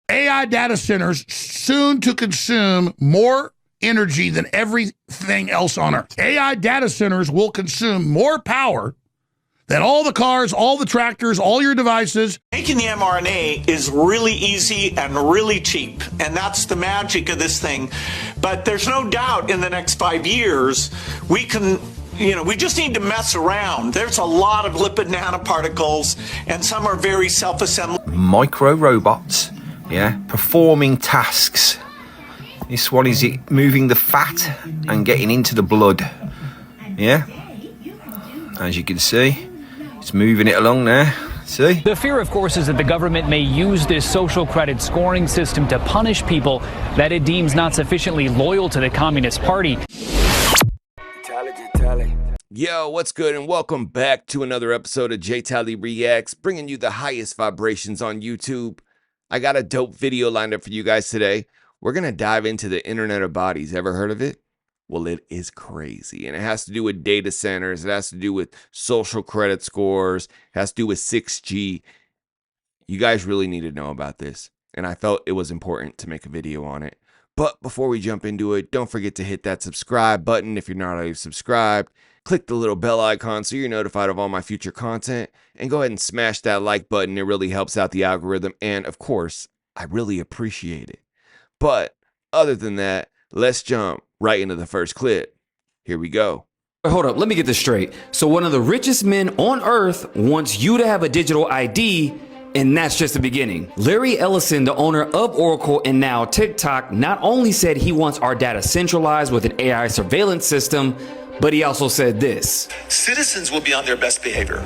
AI data centers soon to consume more energy than everything else on Earth. AI data centers will consume more power than all the cars, all the tractors, all your devices. Making the mRNA is really easy and really cheap, and that's the magic of this thing. But there's no doubt in the next 5 years, we can, we just need to mess around. There's a lot of lipid nanoparticles, and some are very self-assembling. Micro robots, performing tasks. This one is it moving the fat and getting into the blood. As you can see, it's moving it along there. See? The fear, of course, is that the government may use this social credit scoring system to punish people that it deems not sufficiently loyal to the Communist Party. Yo, what's good, and welcome back to another episode of J Tally Reacts, bringing you the highest vibrations on YouTube. I got a dope video lined up for you guys today. We're going to dive into the Internet of Bodies. Ever heard of it? Well, it is crazy, and it has to do with data centers. It has to do with social credit scores. It has to do with 6G. You guys really need to know about this, and I felt it was important to make a video on it. But before we jump into it, don't forget to hit that subscribe button if you're not already subscribed. Click the little bell icon so you're notified of all my future content, and go ahead and smash that like button. It really helps out the algorithm, and of course, I really appreciate it. But other than that, let's jump right into the first clip. Here we go. Hold up, let me get this straight. So one of the richest men on earth wants you to have a digital ID, and that's just the beginning. Larry Ellison, the owner of Oracle and now TikTok, not only said he wants our data centralized with an AI surveillance system, but he also said this. Citizens will be on their best behavior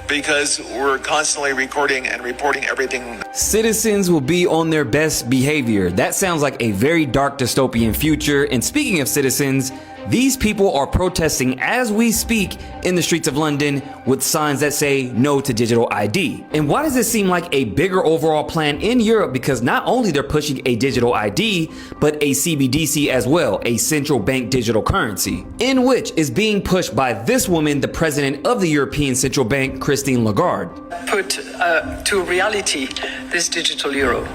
because we're constantly recording and reporting everything. Citizens will be on their best behavior. That sounds like a very dark dystopian future. And speaking of citizens, these people are protesting as we speak in the streets of London with signs that say no to digital ID. And why does this seem like a bigger overall plan in Europe? Because not only they're pushing a digital ID, but a CBDC as well, a central bank digital currency, in which is being pushed by this woman, the president of the European Central Bank, Christine Lagarde. Put to reality this digital euro.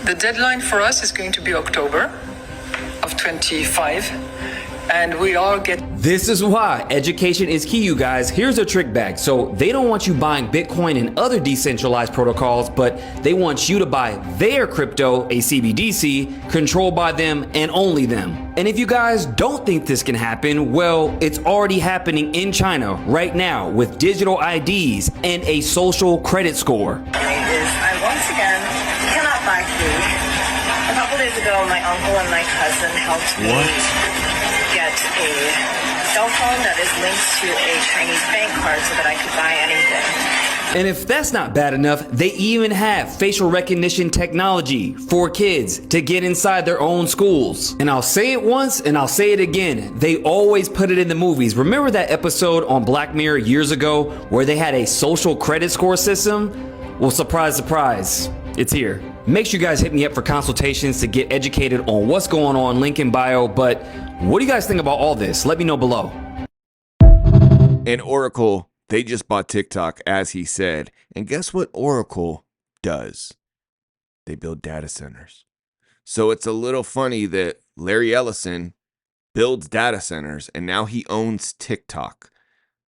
The deadline for us is going to be October of 25. And we all get... This is why education is key, you guys. Here's a trick bag. So they don't want you buying Bitcoin and other decentralized protocols, but they want you to buy their crypto, a CBDC, controlled by them and only them. And if you guys don't think this can happen, well, it's already happening in China right now with digital IDs and a social credit score. I once again cannot buy food. A couple days ago, my uncle and my cousin helped me get a cell phone that is linked to a Chinese bank card so that I could buy anything. And if that's not bad enough, they even have facial recognition technology for kids to get inside their own schools. And I'll say it once and I'll say it again. They always put it in the movies. Remember that episode on Black Mirror years ago where they had a social credit score system? Well, surprise, surprise, it's here. Make sure you guys hit me up for consultations to get educated on what's going on, link in bio. But what do you guys think about all this? Let me know below. And Oracle, they just bought TikTok, as he said. And guess what Oracle does? They build data centers. So it's a little funny that Larry Ellison builds data centers and now he owns TikTok.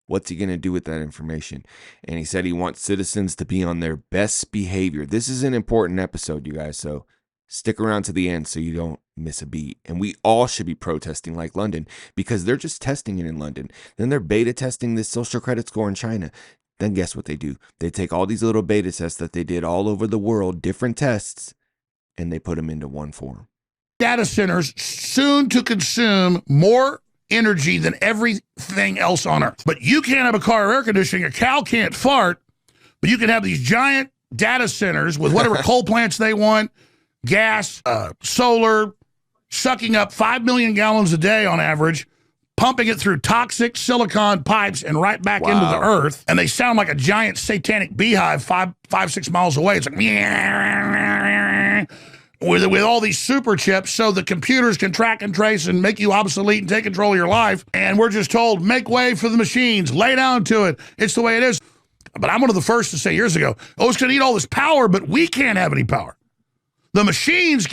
What's he going to do with that information? And he said he wants citizens to be on their best behavior. This is an important episode, you guys, so stick around to the end so you don't miss a beat. And we all should be protesting like London because they're just testing it in London. Then they're beta testing this social credit score in China. Then guess what they do? They take all these little beta tests that they did all over the world, different tests, and they put them into one form. Data centers soon to consume more energy than everything else on Earth. But you can't have a car or air conditioning, a cow can't fart, but you can have these giant data centers with whatever coal plants they want, gas, solar, sucking up 5 million gallons a day on average, pumping it through toxic silicon pipes and right back into the earth. And they sound like a giant satanic beehive 6 miles away. It's like with all these super chips so the computers can track and trace and make you obsolete and take control of your life. And we're just told, make way for the machines, lay down to it. It's the way it is. But I'm one of the first to say years ago, it's going to need all this power, but we can't have any power. The machines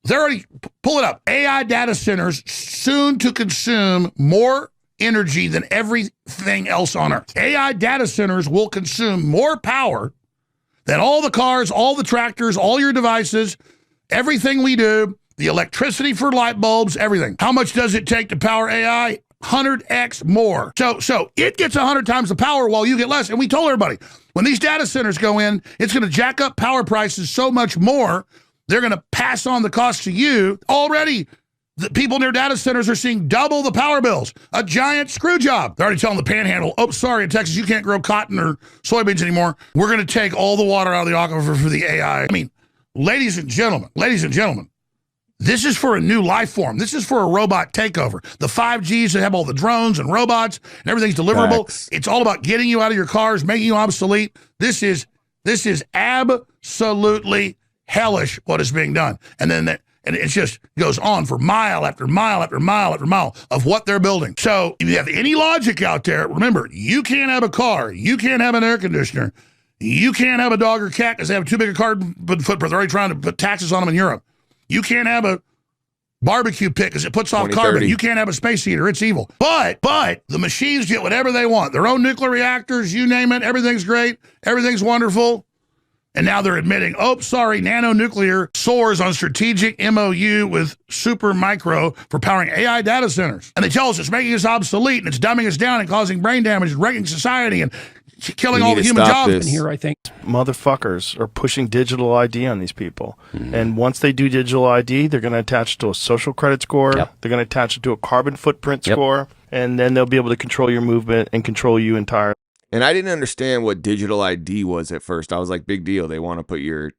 they're already, pull it up, AI data centers soon to consume more energy than everything else on Earth. AI data centers will consume more power than all the cars, all the tractors, all your devices, everything we do, the electricity for light bulbs, everything. How much does it take to power AI? 100x more. So it gets 100 times the power while you get less. And we told everybody, when these data centers go in, it's going to jack up power prices so much more, they're going to pass on the cost to you. Already, the people near data centers are seeing double the power bills. A giant screw job. They're already telling the panhandle, sorry, in Texas, you can't grow cotton or soybeans anymore. We're going to take all the water out of the aquifer for the AI. I mean, ladies and gentlemen, this is for a new life form. This is for a robot takeover. The 5Gs that have all the drones and robots and everything's deliverable. Facts. It's all about getting you out of your cars, making you obsolete. This is absolutely hellish what is being done. And it just goes on for mile after mile after mile after mile of what they're building. So if you have any logic out there, remember, you can't have a car. You can't have an air conditioner. You can't have a dog or cat because they have too big a carbon footprint. They're already trying to put taxes on them in Europe. You can't have a barbecue pit because it puts off carbon. You can't have a space heater. It's evil. But the machines get whatever they want. Their own nuclear reactors, you name it. Everything's great. Everything's wonderful. And now they're admitting, nanonuclear soars on strategic MOU with Supermicro for powering AI data centers. And they tell us it's making us obsolete and it's dumbing us down and causing brain damage and wrecking society and killing all the human jobs. And here, I think motherfuckers are pushing digital ID on these people. And once they do digital ID, they're going to attach it to a social credit score. They're going to attach it to a carbon footprint score. And then they'll be able to control your movement and control you entirely. And I didn't understand what digital ID was at first. I was like, big deal. They want to put your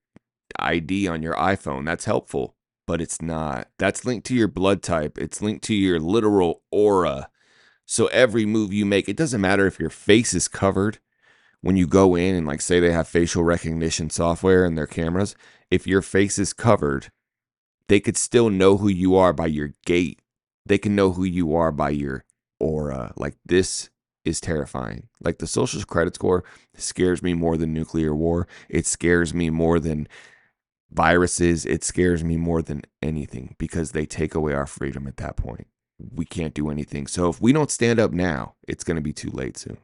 ID on your iPhone. That's helpful, but it's not. That's linked to your blood type. It's linked to your literal aura. So every move you make, it doesn't matter if your face is covered. When you go in and like say they have facial recognition software in their cameras, if your face is covered, they could still know who you are by your gait. They can know who you are by your aura. Like this is terrifying. Like the social credit score scares me more than nuclear war. It scares me more than viruses. It scares me more than anything because they take away our freedom at that point. We can't do anything. So if we don't stand up now, it's going to be too late soon.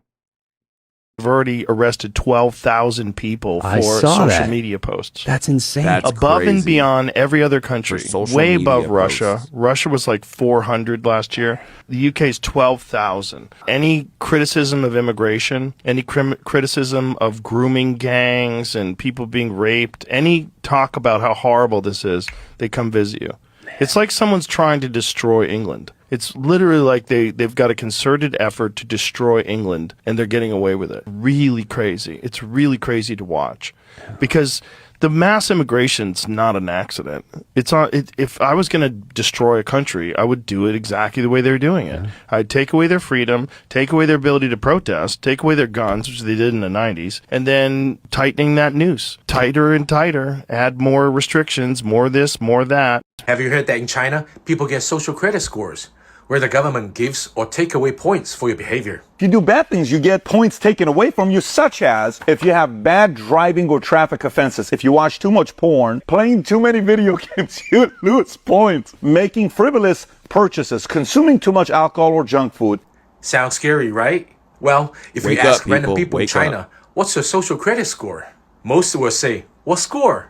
We've already arrested 12,000 people for social media posts. That's insane. That's above crazy. And beyond every other country. Way above Russia. Posts. Russia was like 400 last year. The UK's 12,000. Any criticism of immigration, any criticism of grooming gangs and people being raped, any talk about how horrible this is, they come visit you. It's like someone's trying to destroy England. It's literally like they've got a concerted effort to destroy England, and they're getting away with it. Really crazy. It's really crazy to watch. Because the mass immigration's not an accident. If I was going to destroy a country, I would do it exactly the way they're doing it. I'd take away their freedom, take away their ability to protest, take away their guns, which they did in the 90s, and then tightening that noose. Tighter and tighter, add more restrictions, more this, more that. Have you heard that in China, people get social credit scores, where the government gives or take away points for your behavior? If you do bad things, you get points taken away from you, such as if you have bad driving or traffic offenses, if you watch too much porn, playing too many video games, you lose points, making frivolous purchases, consuming too much alcohol or junk food. Sounds scary, right? Well, if we ask random people in China, what's your social credit score? Most will say, what score?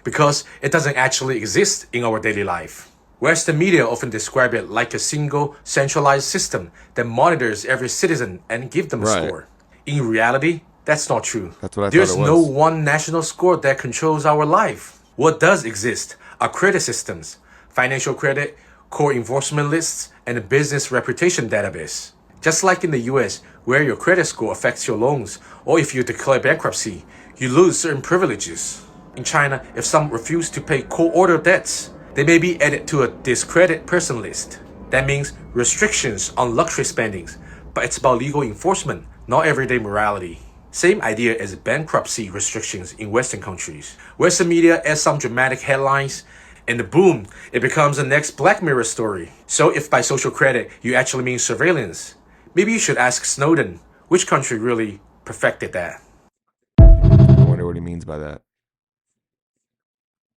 Because it doesn't actually exist in our daily life. Whereas the media often describe it like a single centralized system that monitors every citizen and give them a score. In reality, that's not true. That's what I There's thought it was. no one national score that controls our life. What does exist are credit systems, financial credit, core enforcement lists, and a business reputation database. Just like in the US, where your credit score affects your loans, or if you declare bankruptcy, you lose certain privileges. In China, if some refuse to pay court-order debts, they may be added to a discredit person list. That means restrictions on luxury spendings, but it's about legal enforcement, not everyday morality. Same idea as bankruptcy restrictions in Western countries. Western media adds some dramatic headlines, and boom, it becomes the next Black Mirror story. So if by social credit you actually mean surveillance, maybe you should ask Snowden which country really perfected that. I wonder what he means by that.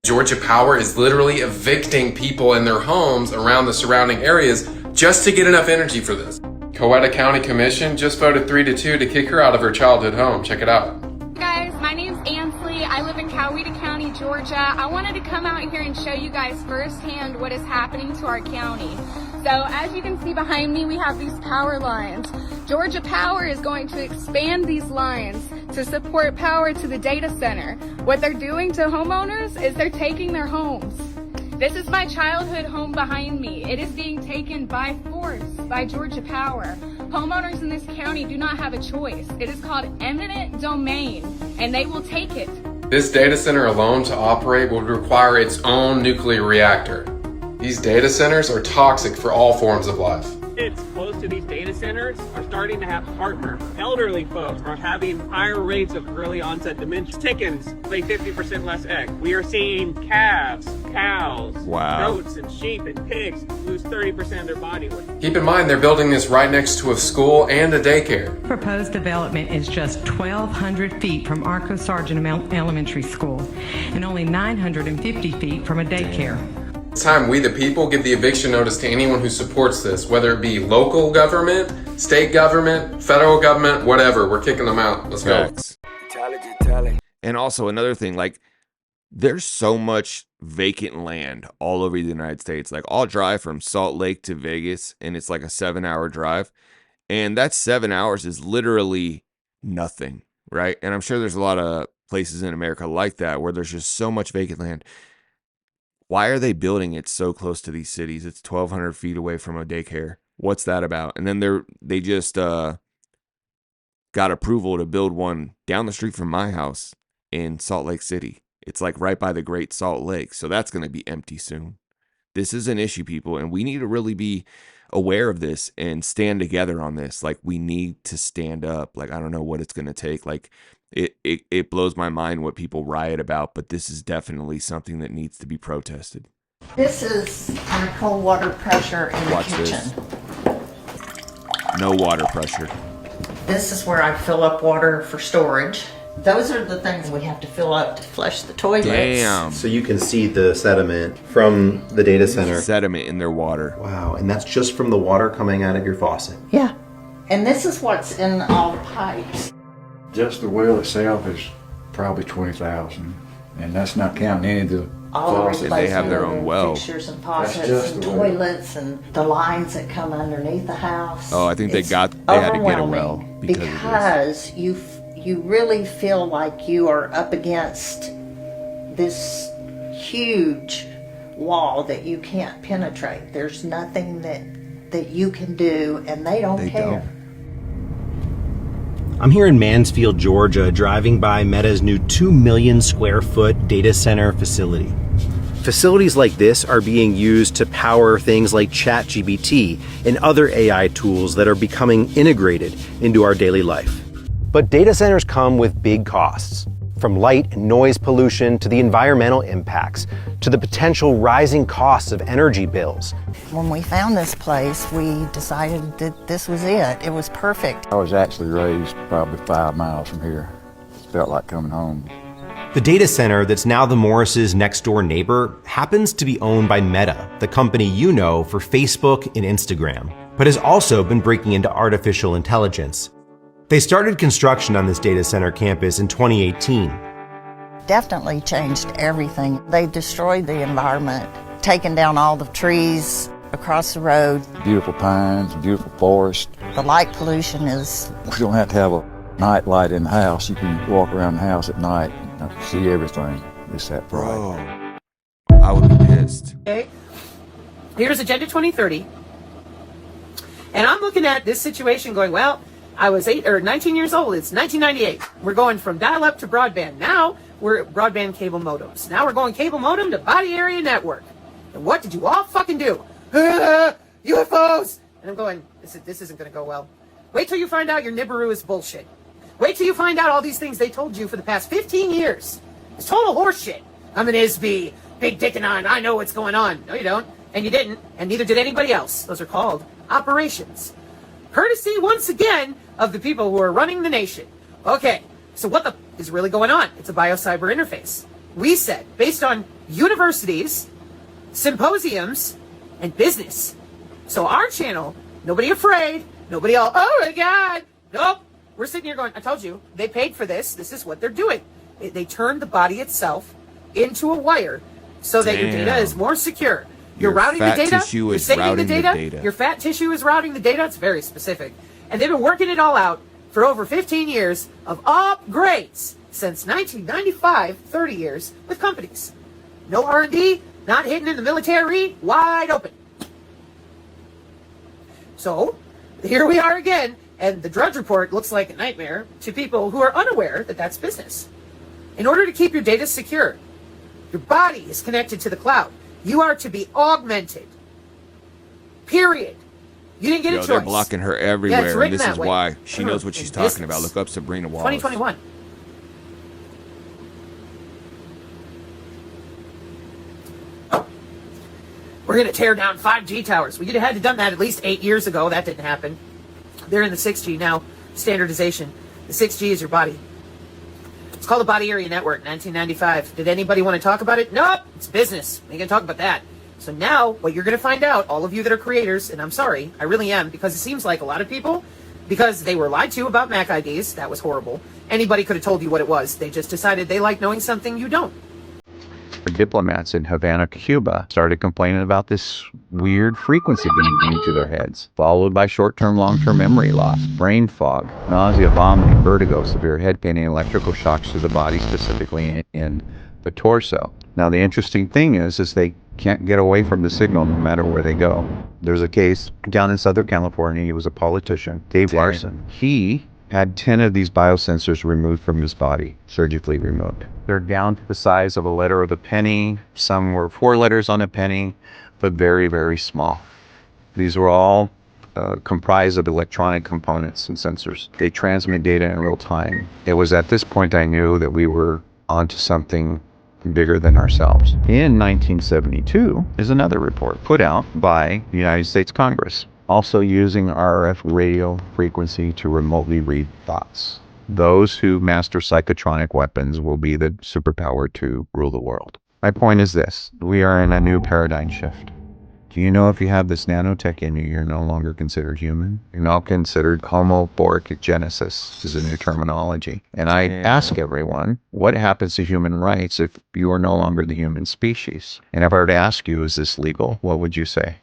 Georgia Power is literally evicting people in their homes around the surrounding areas just to get enough energy for this. Coweta County Commission just voted 3-2 to kick her out of her childhood home. Check it out. Guys, my name's Ansley. I live in Coweta County, Georgia. I wanted to come out here and show you guys firsthand what is happening to our county. So as you can see behind me, we have these power lines. Georgia Power is going to expand these lines to support power to the data center. What they're doing to homeowners is they're taking their homes. This is my childhood home behind me. It is being taken by force by Georgia Power. Homeowners in this county do not have a choice. It is called eminent domain, and they will take it. This data center alone to operate would require its own nuclear reactor. These data centers are toxic for all forms of life. Kids close to these data centers are starting to have heartburn. Elderly folks are having higher rates of early onset dementia. Chickens lay 50% less eggs. We are seeing calves, cows, goats, and sheep and pigs lose 30% of their body weight. Keep in mind, they're building this right next to a school and a daycare. Proposed development is just 1,200 feet from Arco Sargent Elementary School and only 950 feet from a daycare. It's time we, the people, give the eviction notice to anyone who supports this, whether it be local government, state government, federal government, whatever. We're kicking them out. Let's go. And also another thing, like, there's so much vacant land all over the United States. Like, I'll drive from Salt Lake to Vegas, and it's like a 7-hour drive. And that 7 hours is literally nothing, right? And I'm sure there's a lot of places in America like that where there's just so much vacant land. Why are they building it so close to these cities? It's 1,200 feet away from a daycare. What's that about? And then they just got approval to build one down the street from my house in Salt Lake City. It's like right by the Great Salt Lake. So that's going to be empty soon. This is an issue, people, and we need to really be aware of this and stand together on this. Like, we need to stand up. Like, I don't know what it's going to take. Like, it blows my mind what people riot about, but this is definitely something that needs to be protested. This is our cold water pressure in the kitchen. This. No water pressure. This is where I fill up water for storage. Those are the things we have to fill up to flush the toilets. Damn. So you can see the sediment from the data center. Sediment in their water. Wow, and that's just from the water coming out of your faucet. Yeah. And this is what's in all the pipes. Just the well itself is probably $20,000, and that's not counting any of the faucets. They have their own well. Fixtures and faucets and toilets and the lines that come underneath the house. Oh, I think they had to get a well because of this. You really feel like you are up against this huge wall that you can't penetrate. There's nothing that you can do, and they don't care. I'm here in Mansfield, Georgia, driving by Meta's new 2 million square foot data center facility. Facilities like this are being used to power things like ChatGPT and other AI tools that are becoming integrated into our daily life. But data centers come with big costs, from light and noise pollution to the environmental impacts, to the potential rising costs of energy bills. When we found this place, we decided that this was it. It was perfect. I was actually raised probably 5 miles from here. Felt like coming home. The data center that's now the Morris's next door neighbor happens to be owned by Meta, the company you know for Facebook and Instagram, but has also been breaking into artificial intelligence. They started construction on this data center campus in 2018. Definitely changed everything. They destroyed the environment, taken down all the trees across the road. Beautiful pines, beautiful forest. The light pollution is... We don't have to have a night light in the house. You can walk around the house at night and see everything. It's that bright. I would be pissed. Okay. Here's Agenda 2030. And I'm looking at this situation going, well, I was 19 years old. It's 1998. We're going from dial-up to broadband. Now we're broadband cable modems. Now we're going cable modem to body area network. And what did you all fucking do? UFOs! And I'm going, this isn't going to go well. Wait till you find out your Nibiru is bullshit. Wait till you find out all these things they told you for the past 15 years. It's total horseshit. I'm an ISB, big dick and I know what's going on. No, you don't. And you didn't. And neither did anybody else. Those are called operations. Courtesy, once again, of the people who are running the nation, Okay, so what the is really going on? It's a bio-cyber interface. We said, based on universities, symposiums, and business. So our channel, nobody afraid, nobody all, oh my God, nope. We're sitting here going, I told you, they paid for this. This is what they're doing. They turned the body itself into a wire so that your data is more secure. You're routing the data, you're saving the data, your fat tissue is routing the data. It's very specific. And they've been working it all out for over 15 years of upgrades since 1995, 30 years with companies. No R&D, not hidden in the military, wide open. So here we are again, and the Drudge Report looks like a nightmare to people who are unaware that that's business. In order to keep your data secure, your body is connected to the cloud. You are to be augmented. Period. You didn't get a choice. They're blocking her everywhere, it's and written this that is way. why she knows what she's talking about. Look up Sabrina Wallace. 2021. We're going to tear down 5G towers. We had to done that at least 8 years ago. That didn't happen. They're in the 6G now. Standardization. The 6G is your body. It's called the Body Area Network, 1995. Did anybody want to talk about it? Nope. It's business. We ain't going to talk about that. So now, what you're going to find out, all of you that are creators, and I'm sorry, I really am, because it seems like a lot of people, because they were lied to about Mac IDs, that was horrible. Anybody could have told you what it was. They just decided they like knowing something you don't. Diplomats in Havana, Cuba started complaining about this weird frequency being pinged to their heads, followed by short-term, long-term memory loss, brain fog, nausea, vomiting, vertigo, severe head pain, and electrical shocks to the body, specifically in the torso. Now, the interesting thing is they can't get away from the signal no matter where they go. There's a case down in Southern California. He was a politician, Dave Larson. He had 10 of these biosensors removed from his body, surgically removed. They're down to the size of a letter of a penny. Some were 4 letters on a penny, but very, very small. These were all comprised of electronic components and sensors. They transmit data in real time. It was at this point I knew that we were onto something bigger than ourselves. In 1972 is another report put out by the United States Congress, also using RF radio frequency to remotely read thoughts. Those who master psychotronic weapons will be the superpower to rule the world. My point is this: we are in a new paradigm shift. Do you know if you have this nanotech in you, you're no longer considered human? You're now considered Homo borgigenesis, is a new terminology. And I ask everyone, what happens to human rights if you are no longer the human species? And if I were to ask you, is this legal? What would you say?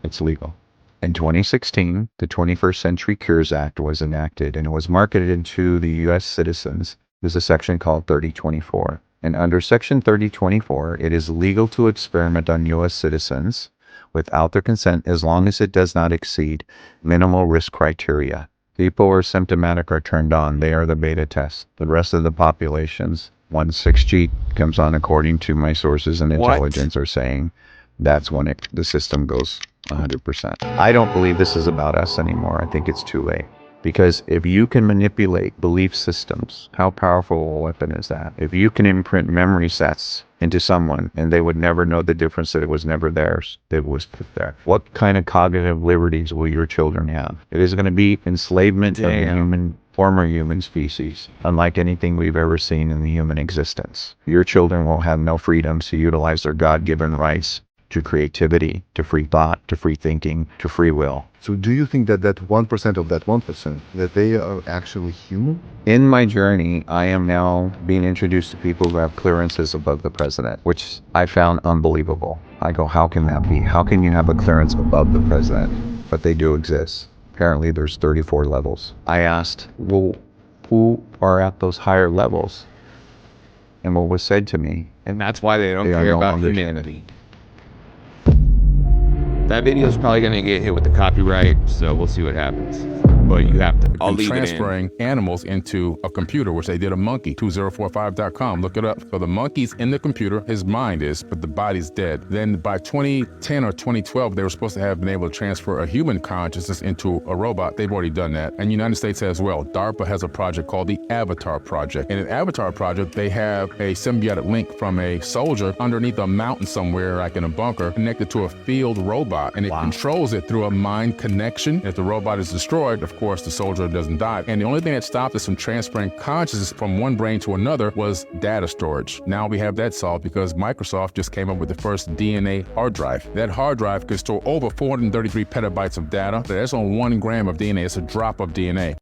It's legal. In 2016, the 21st Century Cures Act was enacted, and it was marketed to the U.S. citizens. There's a section called 3024. And under Section 3024, it is legal to experiment on U.S. citizens without their consent as long as it does not exceed minimal risk criteria. People who are symptomatic are turned on. They are the beta test. The rest of the populations, once 6G comes on, according to my sources and intelligence, are saying that's when the system goes 100%. I don't believe this is about us anymore. I think it's too late. Because if you can manipulate belief systems, how powerful a weapon is that? If you can imprint memory sets into someone and they would never know the difference, that it was never theirs, that it was put there, what kind of cognitive liberties will your children have? It is going to be enslavement of the former human species, unlike anything we've ever seen in the human existence. Your children will have no freedoms to utilize their God-given rights to creativity, to free thought, to free thinking, to free will. So do you think that that 1% of that 1%, that they are actually human? In my journey, I am now being introduced to people who have clearances above the president, which I found unbelievable. I go, how can that be? How can you have a clearance above the president? But they do exist. Apparently there's 34 levels. I asked, well, who are at those higher levels? And what was said to me, and that's why they don't care about humanity. That video is probably going to get hit with the copyright, so we'll see what happens. But you have to, I'll leave it in. Transferring animals into a computer, which they did a monkey, 2045.com, look it up. So the monkey's in the computer, his mind is, but the body's dead. Then by 2010 or 2012, they were supposed to have been able to transfer a human consciousness into a robot. They've already done that. And the United States as well. DARPA has a project called the Avatar Project. In an Avatar Project, they have a symbiotic link from a soldier underneath a mountain somewhere, like in a bunker, connected to a field robot. And it controls it through a mind connection. If the robot is destroyed, of of course, the soldier doesn't die. And the only thing that stopped us from transferring consciousness from one brain to another was data storage. Now we have that solved because Microsoft just came up with the first DNA hard drive. That hard drive could store over 433 petabytes of data. That's on 1 gram of DNA. It's a drop of DNA.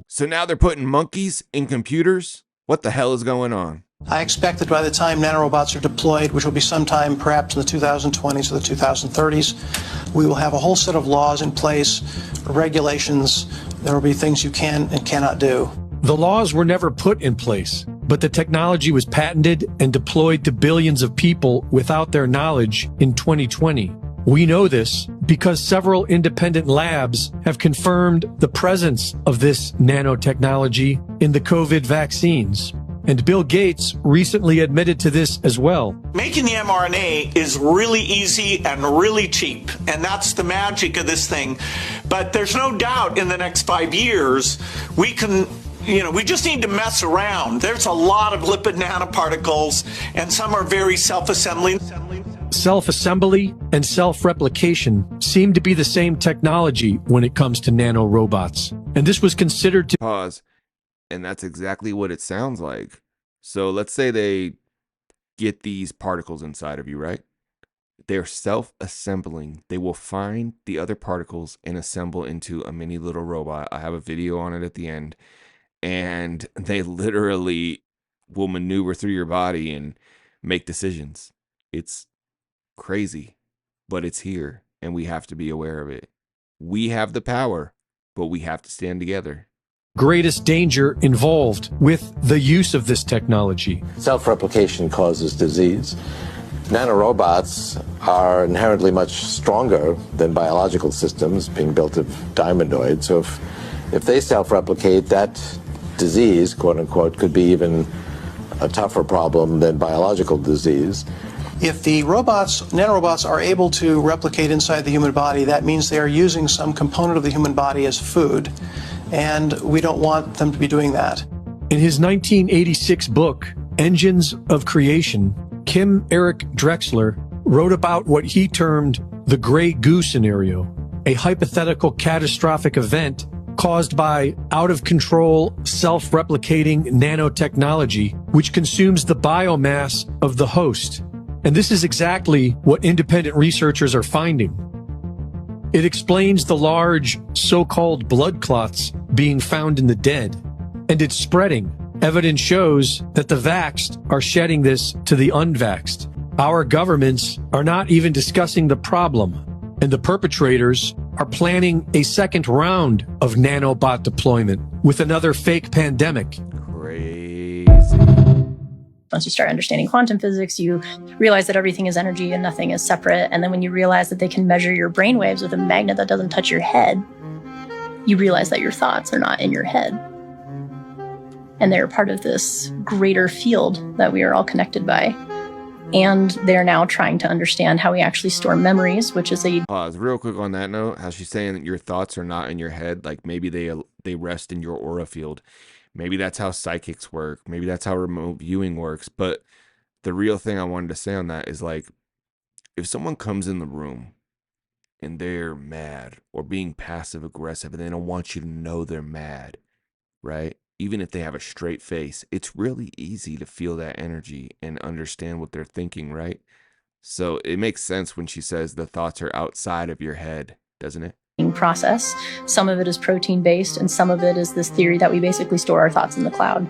So now they're putting monkeys in computers? What the hell is going on? I expect that by the time nanorobots are deployed, which will be sometime perhaps in the 2020s or the 2030s, we will have a whole set of laws in place, regulations. There will be things you can and cannot do. The laws were never put in place, but the technology was patented and deployed to billions of people without their knowledge in 2020. We know this because several independent labs have confirmed the presence of this nanotechnology in the COVID vaccines. And Bill Gates recently admitted to this as well. Making the mRNA is really easy and really cheap, and that's the magic of this thing. But there's no doubt in the next 5 years, we can, we just need to mess around. There's a lot of lipid nanoparticles, and some are very self-assembling. Self-assembly and self-replication seem to be the same technology when it comes to nanorobots. And this was considered to... Pause. And that's exactly what it sounds like. So let's say they get these particles inside of you, right? They're self-assembling. They will find the other particles and assemble into a mini little robot. I have a video on it at the end. And they literally will maneuver through your body and make decisions. It's crazy, but it's here, and we have to be aware of it. We have the power, but we have to stand together. Greatest danger involved with the use of this technology. Self-replication causes disease. Nanorobots are inherently much stronger than biological systems being built of diamondoids. So if they self-replicate, that disease, quote unquote, could be even a tougher problem than biological disease. If the nanorobots are able to replicate inside the human body, that means they are using some component of the human body as food. And we don't want them to be doing that. In his 1986 book, Engines of Creation, Kim Eric Drexler wrote about what he termed the gray goo scenario, a hypothetical catastrophic event caused by out-of-control, self-replicating nanotechnology, which consumes the biomass of the host. And this is exactly what independent researchers are finding. It explains the large so-called blood clots being found in the dead, and it's spreading. Evidence shows that the vaxxed are shedding this to the unvaxxed. Our governments are not even discussing the problem, and the perpetrators are planning a second round of nanobot deployment with another fake pandemic. Crazy. Once you start understanding quantum physics, you realize that everything is energy and nothing is separate. And then when you realize that they can measure your brainwaves with a magnet that doesn't touch your head, you realize that your thoughts are not in your head. And they're part of this greater field that we are all connected by. And they're now trying to understand how we actually store memories, which is a... Pause real quick on that note, how she's saying that your thoughts are not in your head. Like maybe they rest in your aura field. Maybe that's how psychics work. Maybe that's how remote viewing works. But the real thing I wanted to say on that is like, if someone comes in the room and they're mad or being passive aggressive and they don't want you to know they're mad, right? Even if they have a straight face, it's really easy to feel that energy and understand what they're thinking, right? So it makes sense when she says the thoughts are outside of your head, doesn't it? process. Some of it is protein based, and some of it is this theory that we basically store our thoughts in the cloud.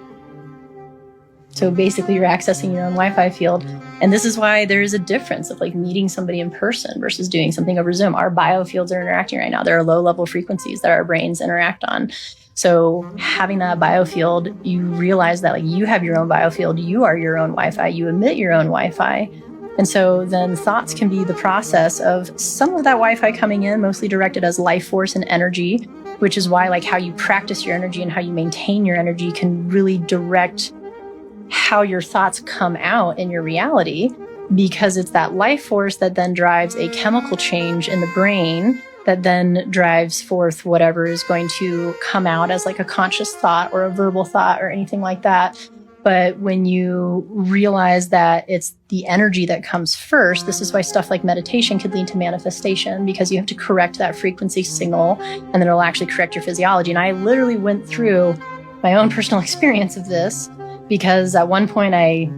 So basically you're accessing your own Wi-Fi field. And this is why there is a difference of like meeting somebody in person versus doing something over Zoom. Our biofields are interacting right now. There are low level frequencies that our brains interact on. So having that biofield, you realize that like you have your own biofield, you are your own Wi-Fi, you emit your own Wi-Fi. And so then thoughts can be the process of some of that Wi-Fi coming in, mostly directed as life force and energy, which is why like how you practice your energy and how you maintain your energy can really direct how your thoughts come out in your reality, because it's that life force that then drives a chemical change in the brain that then drives forth whatever is going to come out as like a conscious thought or a verbal thought or anything like that. But when you realize that it's the energy that comes first, this is why stuff like meditation could lead to manifestation, because you have to correct that frequency signal and then it'll actually correct your physiology. And I literally went through my own personal experience of this, because at one point I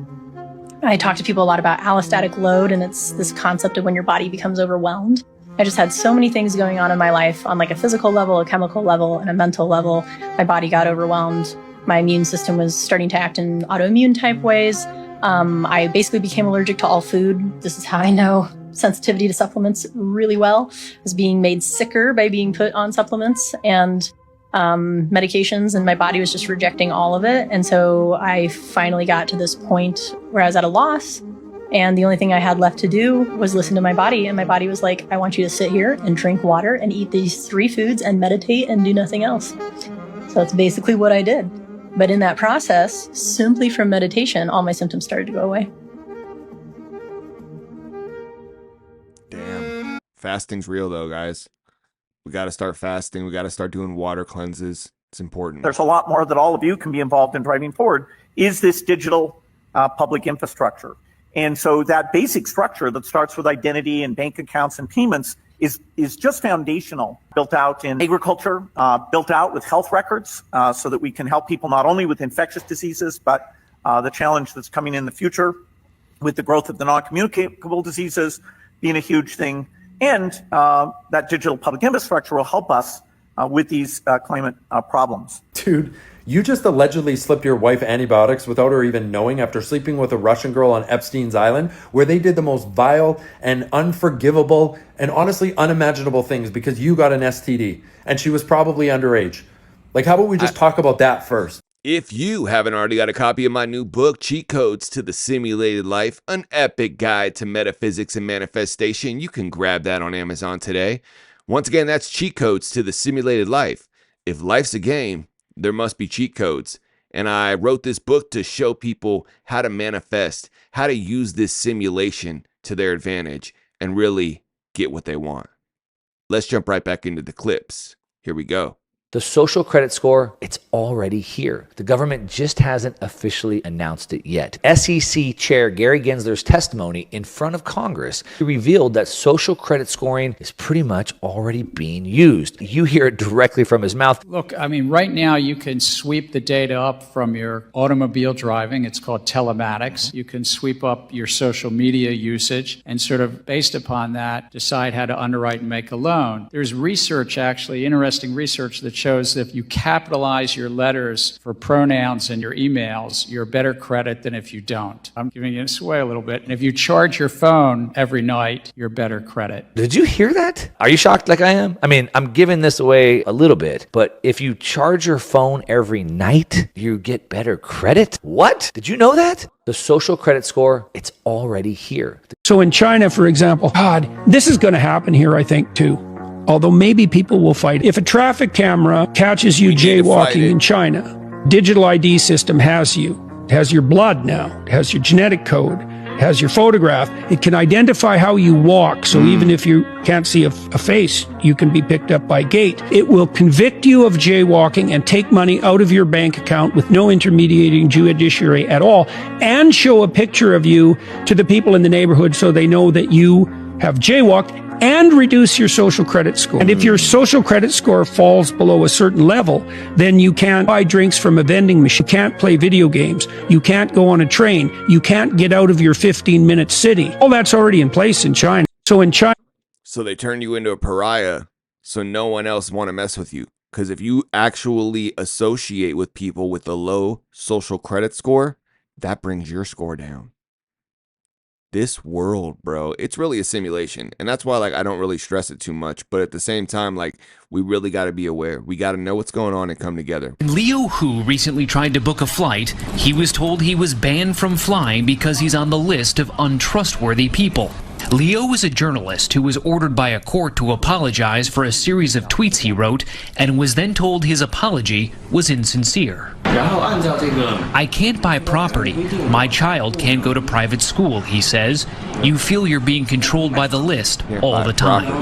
talk to people a lot about allostatic load, and it's this concept of when your body becomes overwhelmed. I just had so many things going on in my life on like a physical level, a chemical level, and a mental level. My body got overwhelmed. My immune system was starting to act in autoimmune type ways. I basically became allergic to all food. This is how I know sensitivity to supplements really well. I was being made sicker by being put on supplements and medications, and my body was just rejecting all of it. And so I finally got to this point where I was at a loss, and the only thing I had left to do was listen to my body. And my body was like, I want you to sit here and drink water and eat these 3 foods and meditate and do nothing else. So that's basically what I did. But in that process, simply from meditation, all my symptoms started to go away. Damn. Fasting's real though, guys. We got to start fasting. We got to start doing water cleanses. It's important. There's a lot more that all of you can be involved in driving forward, is this digital public infrastructure. And so that basic structure that starts with identity and bank accounts and payments is just foundational, built out in agriculture, built out with health records, so that we can help people not only with infectious diseases, but the challenge that's coming in the future with the growth of the non-communicable diseases being a huge thing. And that digital public infrastructure will help us with these climate problems. Dude, you just allegedly slipped your wife antibiotics without her even knowing after sleeping with a Russian girl on Epstein's Island, where they did the most vile and unforgivable and honestly unimaginable things because you got an STD and she was probably underage. Like, how about we just talk about that first? If you haven't already got a copy of my new book, Cheat Codes to the Simulated Life, an epic guide to metaphysics and manifestation, you can grab that on Amazon today. Once again, that's Cheat Codes to the Simulated Life. If life's a game, there must be cheat codes. And I wrote this book to show people how to manifest, how to use this simulation to their advantage and really get what they want. Let's jump right back into the clips. Here we go. The social credit score, it's already here. The government just hasn't officially announced it yet. SEC Chair Gary Gensler's testimony in front of Congress revealed that social credit scoring is pretty much already being used. You hear it directly from his mouth. Look, I mean, right now you can sweep the data up from your automobile driving. It's called telematics. You can sweep up your social media usage and sort of based upon that, decide how to underwrite and make a loan. There's research, actually, interesting research that shows that if you capitalize your letters for pronouns in your emails, you're better credit than if you don't. I'm giving you this away a little bit. And if you charge your phone every night, you're better credit. Did you hear that? Are you shocked like I am? I mean, I'm giving this away a little bit, but if you charge your phone every night, you get better credit? What? Did you know that? The social credit score, it's already here. So in China, for example, God, this is going to happen here, I think, too. Although maybe people will fight. If a traffic camera catches you jaywalking in China, digital ID system has you. It has your blood now. It has your genetic code. It has your photograph. It can identify how you walk. So even if you can't see a face, you can be picked up by gait. It will convict you of jaywalking and take money out of your bank account with no intermediating judiciary at all, and show a picture of you to the people in the neighborhood so they know that you have jaywalked, and reduce your social credit score. And if your social credit score falls below a certain level, then you can't buy drinks from a vending machine, you can't play video games, you can't go on a train, you can't get out of your 15-minute city. All that's already in place in China. So in China... So they turn you into a pariah so no one else want to mess with you. Because if you actually associate with people with a low social credit score, that brings your score down. This world, bro, it's really a simulation. And that's why, like, I don't really stress it too much. But at the same time, like, we really got to be aware. We got to know what's going on and come together. Leo Hu recently tried to book a flight. He was told he was banned from flying because he's on the list of untrustworthy people. Leo is a journalist who was ordered by a court to apologize for a series of tweets he wrote and was then told his apology was insincere. I can't buy property. My child can't go to private school, he says. You feel you're being controlled by the list all the time.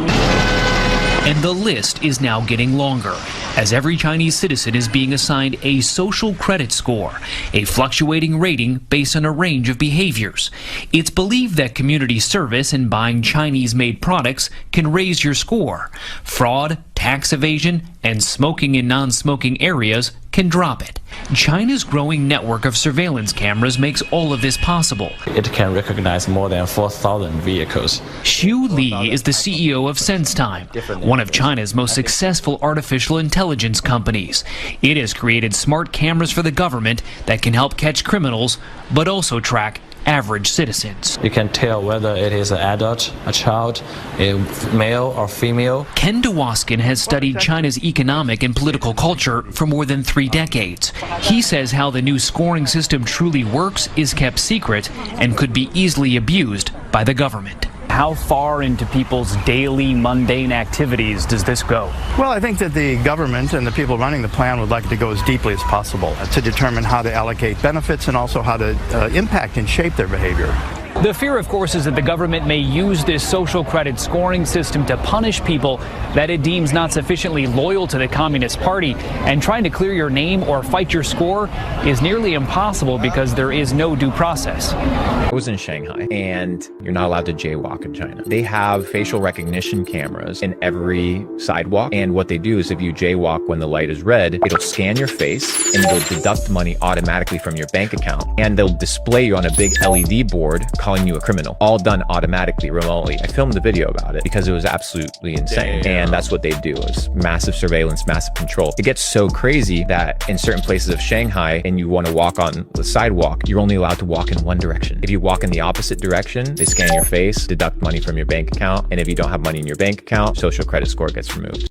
And the list is now getting longer. as every Chinese citizen is being assigned a social credit score, a fluctuating rating based on a range of behaviors. It's believed that community service and buying Chinese-made products can raise your score. Fraud, tax evasion, and smoking in non-smoking areas can drop it. China's growing network of surveillance cameras makes all of this possible. It can recognize more than 4,000 vehicles. Xu Li is the CEO of SenseTime, one of China's most successful artificial intelligence companies. It has created smart cameras for the government that can help catch criminals, but also track average citizens. You can tell whether it is an adult, a child, a male or female. Ken DeWaskin has studied China's economic and political culture for more than 3 decades. He says how the new scoring system truly works is kept secret and could be easily abused by the government. How far into people's daily mundane activities does this go? Well, I think that the government and the people running the plan would like to go as deeply as possible to determine how to allocate benefits and also how to impact and shape their behavior. The fear, of course, is that the government may use this social credit scoring system to punish people that it deems not sufficiently loyal to the Communist Party. And trying to clear your name or fight your score is nearly impossible because there is no due process. I was in Shanghai, and you're not allowed to jaywalk in China. They have facial recognition cameras in every sidewalk, and what they do is if you jaywalk when the light is red, it'll scan your face and it'll deduct money automatically from your bank account, and they'll display you on a big LED board calling you a criminal, all done automatically, remotely. I filmed the video about it because it was absolutely insane. Damn. And that's what they do, is massive surveillance, massive control. It gets so crazy that in certain places of Shanghai and you want to walk on the sidewalk, you're only allowed to walk in one direction. If you walk in the opposite direction, they scan your face, deduct money from your bank account, and if you don't have money in your bank account, social credit score gets removed.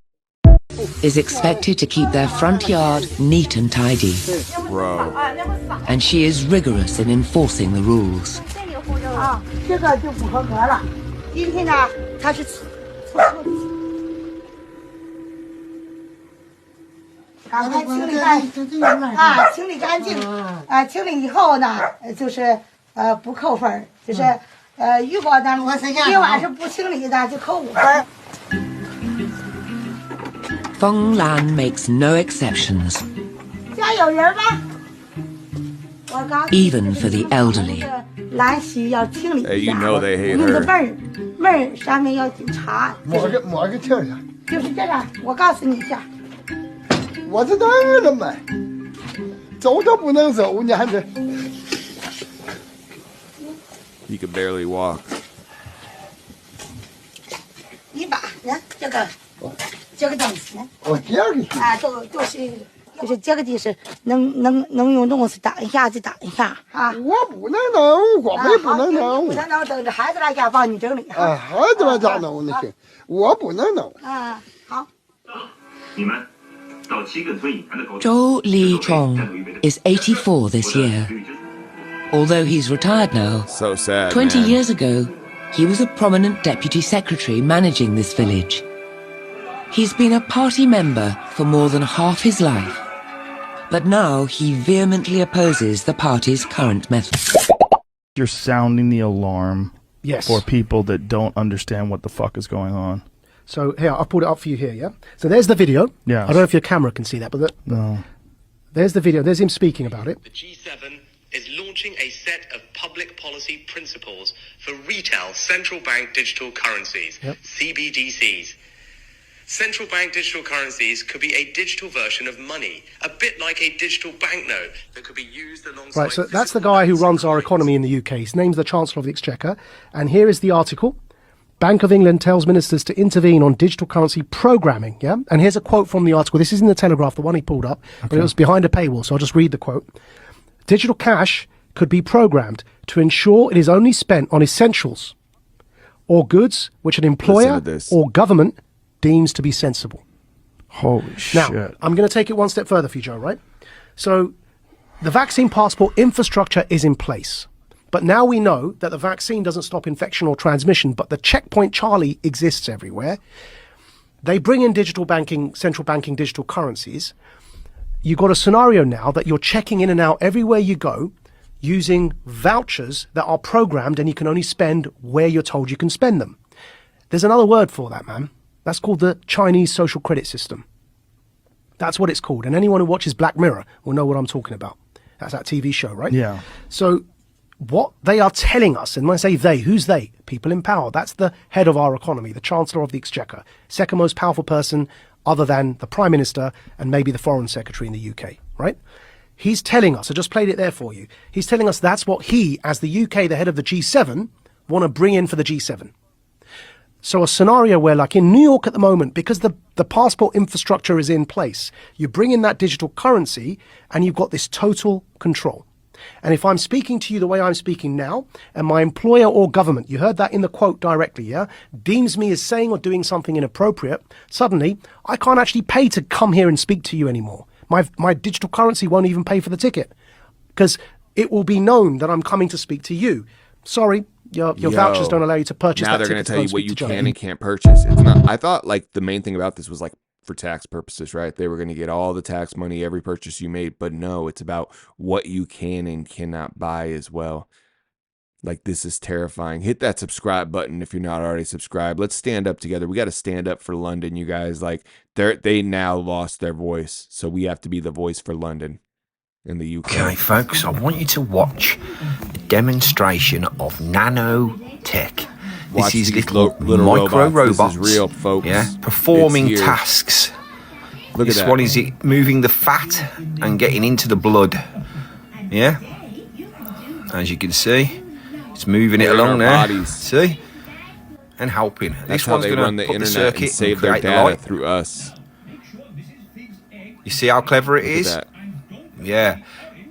Is expected to keep their front yard neat and tidy. Bro. And she is rigorous in enforcing the rules. 啊，这个就不合格了。今天呢，它是刚才清理干啊，清理干净啊，清理以后呢，就是不扣分，就是如果呢今晚是不清理的，就扣5分。Feng Lan makes no exceptions. 家有人吗？ Even for the elderly. 蓝溪要清理一下， they hate 那个 her. 味儿上面要检查，抹个清一下。就是这样。我告诉你一下，我这当然了嘛，走都不能走，你还得。He could barely walk. 一把，来这个东西，哦，这个啊，都是。 就是这个地是能用东西挡一下就挡一下啊！我不能弄，我们不能弄。不能弄，等着孩子来家帮你整理。啊，孩子来咋弄那行？我不能弄。啊，好。你们到7个村以南的高。Zhou Lichong is 84 this year. Although he's retired now, so sad. 20 man. years ago, he was a prominent deputy secretary managing this village. He's been a party member for more than half his life. But now he vehemently opposes the party's current methods. You're sounding the alarm yes. for people that don't understand what the fuck is going on. So here, I've pulled it up for you here, yeah? So there's the video. Yeah. I don't know if your camera can see that, but no. There's the video. There's him speaking about it. The G7 is launching a set of public policy principles for retail central bank digital currencies, CBDCs. Central bank digital currencies could be a digital version of money, a bit like a digital banknote that could be used alongside... Right, so that's the guy who runs our economy in the UK. His name's the Chancellor of the Exchequer. And here is the article. Bank of England tells ministers to intervene on digital currency programming, yeah? And here's a quote from the article. This is in the Telegraph, the one he pulled up, but it was behind a paywall, so I'll just read the quote. Digital cash could be programmed to ensure it is only spent on essentials or goods which an employer or government deems to be sensible. Holy shit. Now, I'm going to take it one step further for you, Joe, right? So the vaccine passport infrastructure is in place. But now we know that the vaccine doesn't stop infection or transmission, but the checkpoint Charlie exists everywhere. They bring in digital banking, central banking digital currencies. You've got a scenario now that you're checking in and out everywhere you go using vouchers that are programmed and you can only spend where you're told you can spend them. There's another word for that, man. That's called the Chinese social credit system. That's what it's called. And anyone who watches Black Mirror will know what I'm talking about. That's that TV show, right? Yeah. So what they are telling us, and when I say they, who's they? People in power. That's the head of our economy, the Chancellor of the Exchequer, second most powerful person other than the Prime Minister and maybe the Foreign Secretary in the UK, right? He's telling us, I just played it there for you, he's telling us that's what he, as the UK, the head of the G7, want to bring in for the G7. So a scenario where, like in New York at the moment, because the passport infrastructure is in place, you bring in that digital currency and you've got this total control. And if I'm speaking to you the way I'm speaking now, and my employer or government, you heard that in the quote directly, yeah, deems me as saying or doing something inappropriate, suddenly I can't actually pay to come here and speak to you anymore. My digital currency won't even pay for the ticket because it will be known that I'm coming to speak to you. Sorry. Your vouchers don't allow you to purchase. Now that they're going to ticket tell you what you John. can and can't purchase. It's not. I thought like the main thing about this was like for tax purposes, right? They were going to get all the tax money, every purchase you made, but no, it's about what you can and cannot buy as well. Like, this is terrifying. Hit that subscribe button if you're not already subscribed. Let's stand up together. We got to stand up for London, you guys. Like, they now lost their voice, so we have to be the voice for London in the UK. Okay, folks, I want you to watch a demonstration of nanotech. Watch this is these little micro robots. This is real, folks. Yeah, performing It's here. tasks. Look this at that. one is it moving the fat and getting into the blood. Yeah, as you can see, it's moving it They're in along our there. bodies. See, and helping. That's this how one's they going run to the put the internet circuit and save and their create the data light. through us. You see how clever it Look at is? that. Yeah.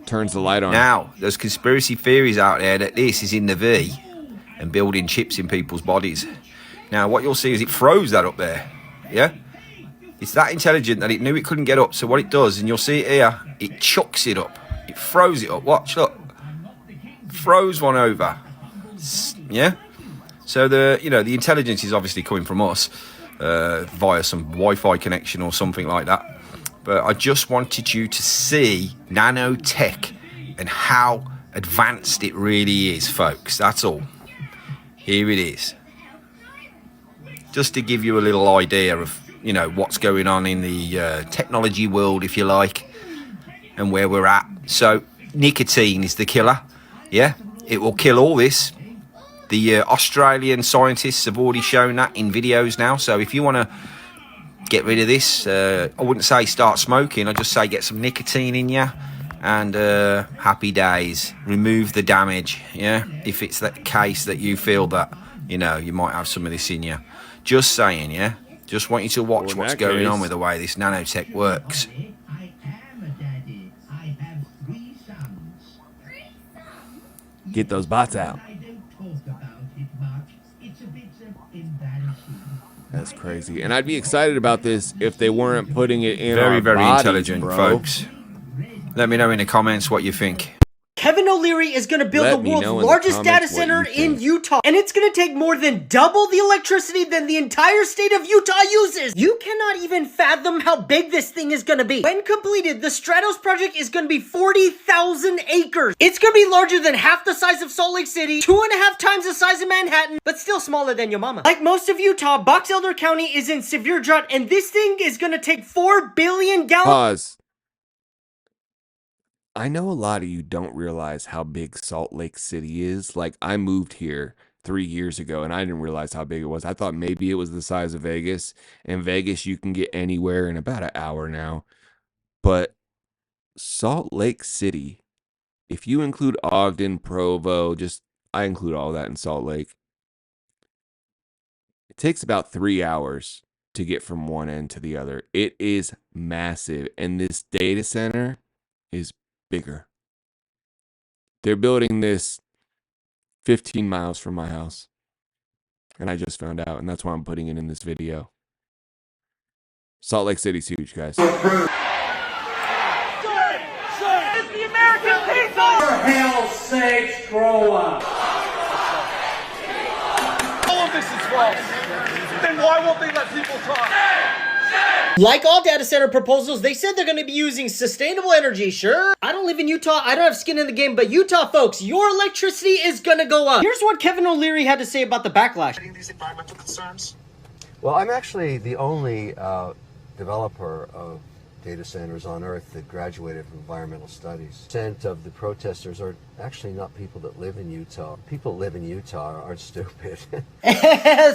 Turns the light on. Now, there's conspiracy theories out there that this is in the V and building chips in people's bodies. Now, what you'll see is it froze that up there. Yeah? It's that intelligent that it knew it couldn't get up. So what it does, and you'll see it here, it chucks it up. It froze it up. Watch, look. Froze one over. Yeah? So the intelligence is obviously coming from us via some Wi-Fi connection or something like that. But I just wanted you to see nanotech and how advanced it really is, folks. That's all. Here it is. Just to give you a little idea of, what's going on in the technology world, if you like, and where we're at. So, nicotine is the killer. Yeah? It will kill all this. The Australian scientists have already shown that in videos now. So, if you want to get rid of this, I wouldn't say start smoking. I'd just say get some nicotine in you and happy days. Remove the damage, yeah? If it's that case that you feel that, you might have some of this in you. Just saying, yeah? Just want you to watch what's going on with the way this nanotech works. Get those bots out. That's crazy. And I'd be excited about this if they weren't putting it in Very, our very bodies, intelligent, bro. folks. Let me know in the comments what you think. Kevin O'Leary is going to build Let the me world's know in the largest data comments what center you in think. Utah. And it's going to take more than double the electricity than the entire state of Utah uses. You cannot even fathom how big this thing is going to be. When completed, the Stratos project is going to be 40,000 acres. It's going to be larger than half the size of Salt Lake City, 2.5 times the size of Manhattan, but still smaller than your mama. Like most of Utah, Box Elder County is in severe drought, and this thing is going to take 4 billion gallons. Pause. I know a lot of you don't realize how big Salt Lake City is. Like, I moved here 3 years ago, and I didn't realize how big it was. I thought maybe it was the size of Vegas. In Vegas, you can get anywhere in about an hour now. But Salt Lake City, if you include Ogden, Provo, I include all that in Salt Lake. It takes about 3 hours to get from one end to the other. It is massive, and this data center is bigger. They're building this 15 miles from my house, and I just found out, and that's why I'm putting it in this video. Salt Lake City's huge, guys. It's the American people! For hell's sakes, grow up! All of this is false. Then why won't they let people talk? Like all data center proposals, they said they're going to be using sustainable energy. Sure, I don't live in Utah, I don't have skin in the game, but Utah folks, your electricity is going to go up. Here's what Kevin O'Leary had to say about the backlash. These environmental concerns? Well, I'm actually the only developer of data centers on Earth that graduated from environmental studies. Percent of the protesters are actually not people that live in Utah. People that live in Utah aren't stupid.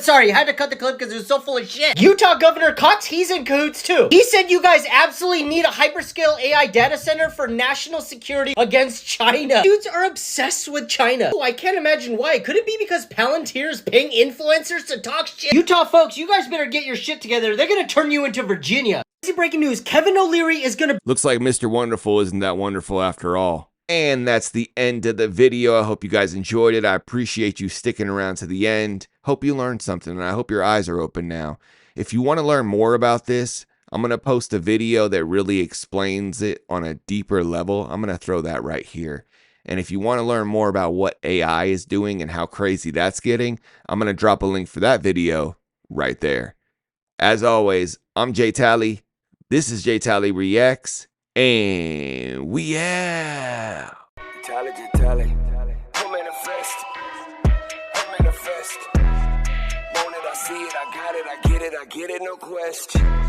Sorry, I had to cut the clip because it was so full of shit. Utah Governor Cox, he's in cahoots too. He said you guys absolutely need a hyperscale AI data center for national security against China. Dudes are obsessed with China. Oh, I can't imagine why. Could it be because Palantir's paying influencers to talk shit? Utah folks, you guys better get your shit together. They're gonna turn you into Virginia. Breaking news, Kevin O'Leary is gonna... Looks like Mr. Wonderful isn't that wonderful after all. And that's the end of the video. I hope you guys enjoyed it. I appreciate you sticking around to the end. Hope you learned something, and I hope your eyes are open now. If you want to learn more about this, I'm going to post a video that really explains it on a deeper level. I'm going to throw that right here. And if you want to learn more about what AI is doing and how crazy that's getting, I'm going to drop a link for that video right there. As always, I'm Jay Tally. This is Jay Tally Reacts, and we out. Tally, who manifest? Want it, I see it, I got it, I get it, no question.